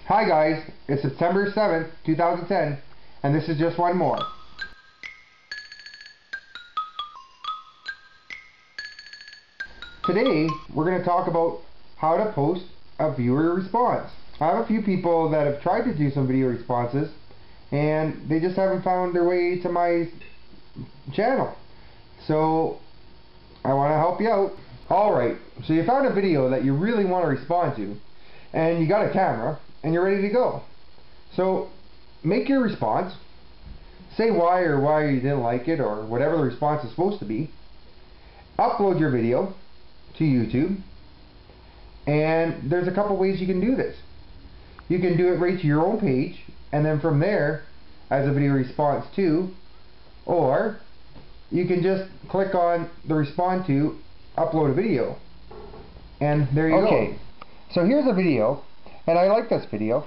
Hi guys, it's September 7th, 2010, and this is just one more. Today, we're going to talk about how to post a viewer response. I have a few people that have tried to do some video responses, and they just haven't found their way to my channel. So, I want to help you out. Alright, so you found a video that you really want to respond to, and you got a camera, and you're ready to go. So, make your response, say why you didn't like it, or whatever the response is supposed to be, upload your video to YouTube, and there's a couple ways you can do this. You can do it right to your own page, and then from there, as a video response to, or you can just click on the respond to, upload a video, and there you go. So here's a video, and I like this video,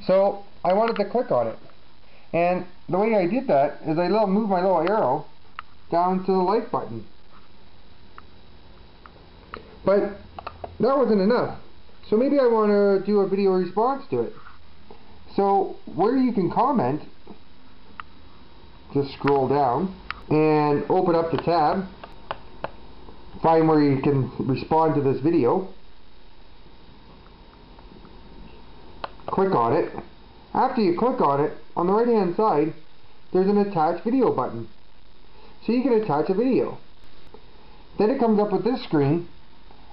so I wanted to click on it. And the way I did that is I moved my little arrow down to the like button. But that wasn't enough. So maybe I want to do a video response to it. So where you can comment, just scroll down and open up the tab. Find where you can respond to this video. Click on it. After you click on it, on the right hand side, there's an attach video button. So you can attach a video. Then it comes up with this screen,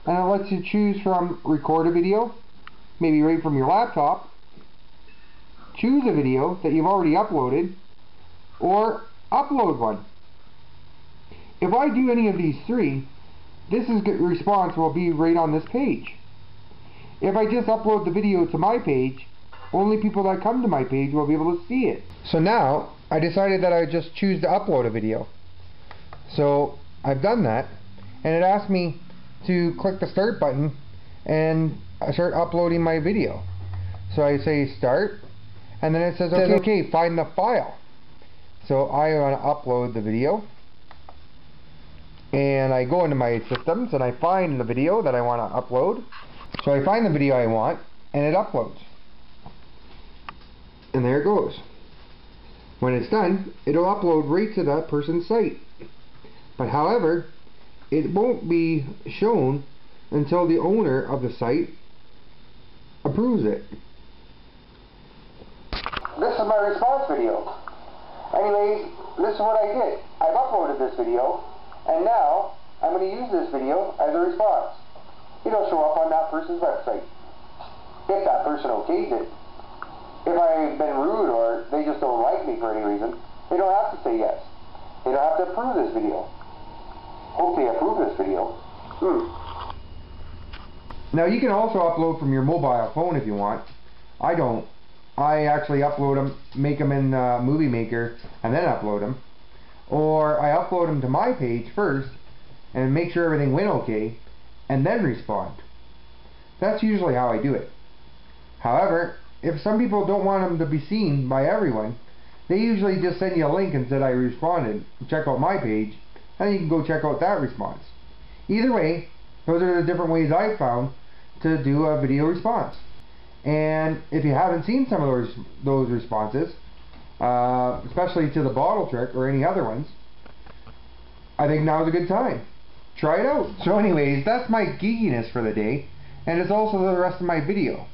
and it lets you choose from record a video, maybe right from your laptop, choose a video that you've already uploaded, or upload one. If I do any of these three, response will be right on this page. If I just upload the video to my page, only people that come to my page will be able to see it. So now, I decided that I would just choose to upload a video. So, I've done that, and it asked me to click the start button and I start uploading my video. So I say start, and then it says okay, find the file. So I want to upload the video, and I go into my systems and I find the video that I want to upload. So I find the video I want, and it uploads. And there it goes. When it's done, it'll upload right to that person's site. But however, it won't be shown until the owner of the site approves it. This is my response video. Anyways, this is what I did. I've uploaded this video, and now I'm going to use this video as a response. It'll show up on that person's website, if that person okays it. If I've been rude or they just don't like me for any reason, they don't have to say yes. They don't have to approve this video. Hope they approve this video. Now you can also upload from your mobile phone if you want. I don't. I actually upload them, make them in Movie Maker, and then upload them. Or I upload them to my page first, and make sure everything went okay, and then respond. That's usually how I do it. However, if some people don't want them to be seen by everyone, they usually just send you a link and said I responded. Check out my page, and you can go check out that response. Either way, those are the different ways I've found to do a video response. And if you haven't seen some of those responses, especially to the bottle trick or any other ones, I think now's a good time. Try it out. So anyways, that's my geekiness for the day, and it's also the rest of my video.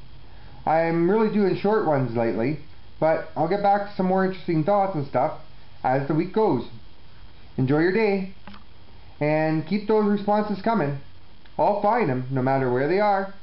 I'm really doing short ones lately, but I'll get back to some more interesting thoughts and stuff as the week goes. Enjoy your day, and keep those responses coming. I'll find them no matter where they are.